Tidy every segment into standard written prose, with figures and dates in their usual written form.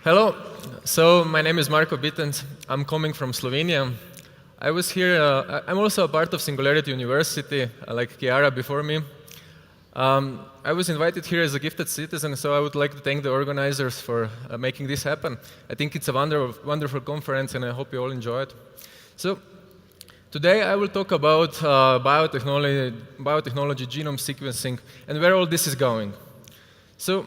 Hello. So my name is Marko Bitenc. I'm coming from Slovenia. I was here. I'm also a part of Singularity University, like Chiara before me. I was invited here as a gifted citizen, so I would like to thank the organizers for making this happen. I think it's a wonderful conference, and I hope you all enjoy it. So today I will talk about biotechnology, genome sequencing, and where all this is going. So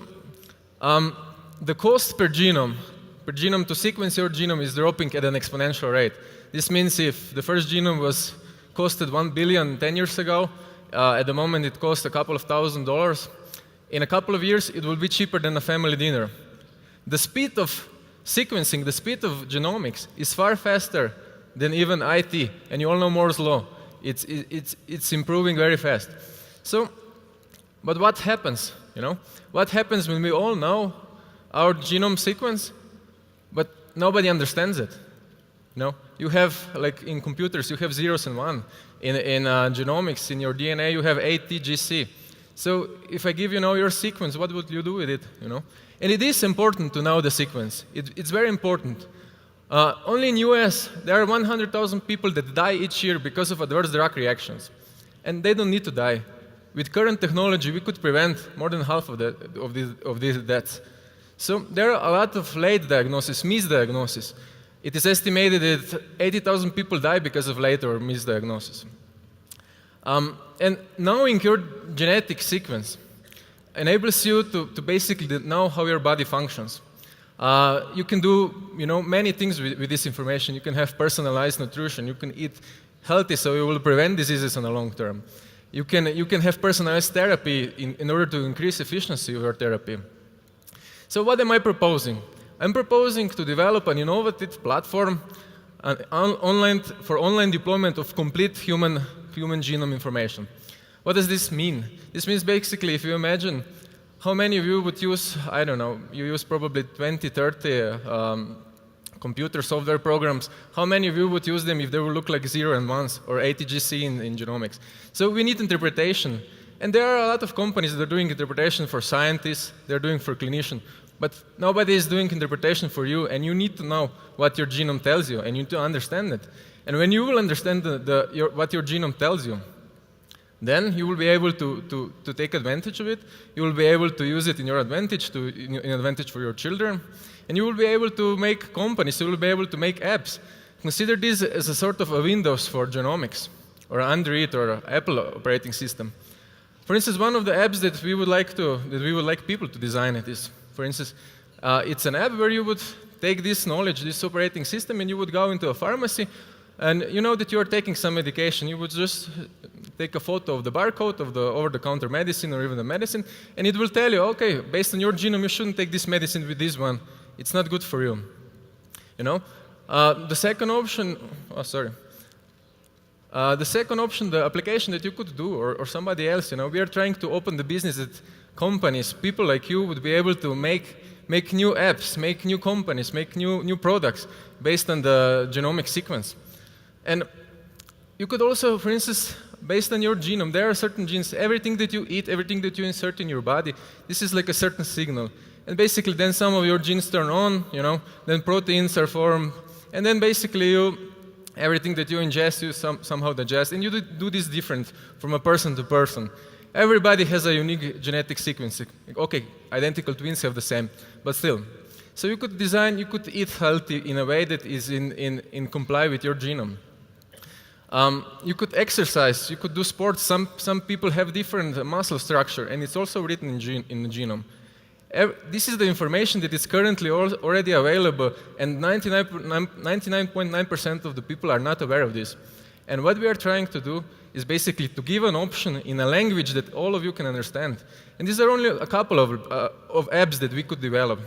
the cost per genome to sequence your genome is dropping at an exponential rate. This means if the first genome was costed $1 billion 10 years ago, at the moment it costs a couple of $1,000s. In a couple of years, it will be cheaper than a family dinner. The speed of sequencing, the speed of genomics is far faster than even IT, and you all know Moore's law. It's improving very fast. So, but what happens? What happens when we all know our genome sequence, but nobody understands it? You have, like in computers, you have zeros and one. In genomics, in your DNA, you have ATGC. So if I give you now your sequence, what would you do with it? And it is important to know the sequence. It's very important. Only in US, there are 100,000 people that die each year because of adverse drug reactions. And they don't need to die. With current technology, we could prevent more than half of these deaths. So there are a lot of late diagnosis, misdiagnosis. It is estimated that 80,000 people die because of late or misdiagnosis. And knowing your genetic sequence enables you to basically know how your body functions. You can do many things with this information. You can have personalized nutrition. You can eat healthy so you will prevent diseases in the long term. You can have personalized therapy in order to increase efficiency of your therapy. So what am I proposing? I'm proposing to develop an innovative platform for online deployment of complete human genome information. What does this mean? This means basically, if you imagine how many of you would use, I don't know, you use probably 20, 30 computer software programs. How many of you would use them if they would look like 0 and 1s or ATGC in genomics? So we need interpretation. And there are a lot of companies that are doing interpretation for scientists, they're doing for clinicians, but nobody is doing interpretation for you, and you need to know what your genome tells you, and you need to understand it. And when you will understand what your genome tells you, then you will be able to take advantage of it. You will be able to use it in your advantage, in advantage for your children, and you will be able to make companies, you will be able to make apps. Consider this as a sort of a Windows for genomics, or Android or Apple operating system. For instance, one of the apps that we would like people to design it is, for instance, it's an app where you would take this knowledge, this operating system, and you would go into a pharmacy, and you know that you are taking some medication. You would just take a photo of the barcode of the over-the-counter medicine or even the medicine, and it will tell you, okay, based on your genome, you shouldn't take this medicine with this one. It's not good for you. The second option, the second option, the application that you could do, or somebody else, we are trying to open the business that companies, people like you, would be able to make new apps, make new companies, make new products based on the genomic sequence. And you could also, for instance, based on your genome, there are certain genes, everything that you eat, everything that you insert in your body, this is like a certain signal. And basically then some of your genes turn on, then proteins are formed, and then basically everything that you ingest, you somehow digest, and you do this different from a person to person. Everybody has a unique genetic sequence. Okay, identical twins have the same, but still. So you could eat healthy in a way that is in comply with your genome. You could exercise, you could do sports. Some people have different muscle structure, and it's also written in the genome. This is the information that is currently already available, and 99.9% of the people are not aware of this. And what we are trying to do is basically to give an option in a language that all of you can understand. And these are only a couple of apps that we could develop.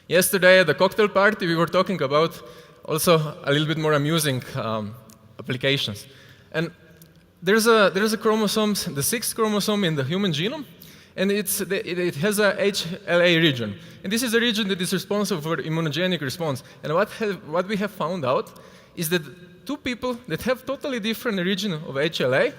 Yesterday at the cocktail party, we were talking about also a little bit more amusing applications. And there's a chromosome, the 6th chromosome in the human genome, and it has a HLA region. And this is a region that is responsible for immunogenic response. And what we have found out is that two people that have totally different region of HLA,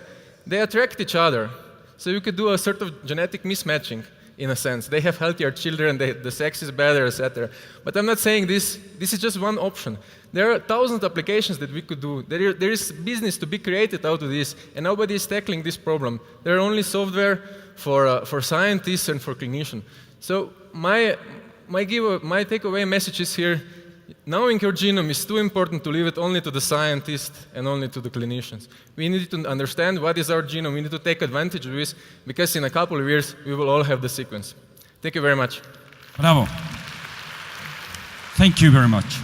they attract each other. So you could do a sort of genetic mismatching. in a sense. They have healthier children, the sex is better, etc. But I'm not saying this. This is just one option. There are thousands of applications that we could do. There is business to be created out of this, and nobody is tackling this problem. There are only software for scientists and for clinicians. So my takeaway message is here: knowing your genome is too important to leave it only to the scientists and only to the clinicians. We need to understand what is our genome. We need to take advantage of this, because in a couple of years we will all have the sequence. Thank you very much. Bravo. Thank you very much.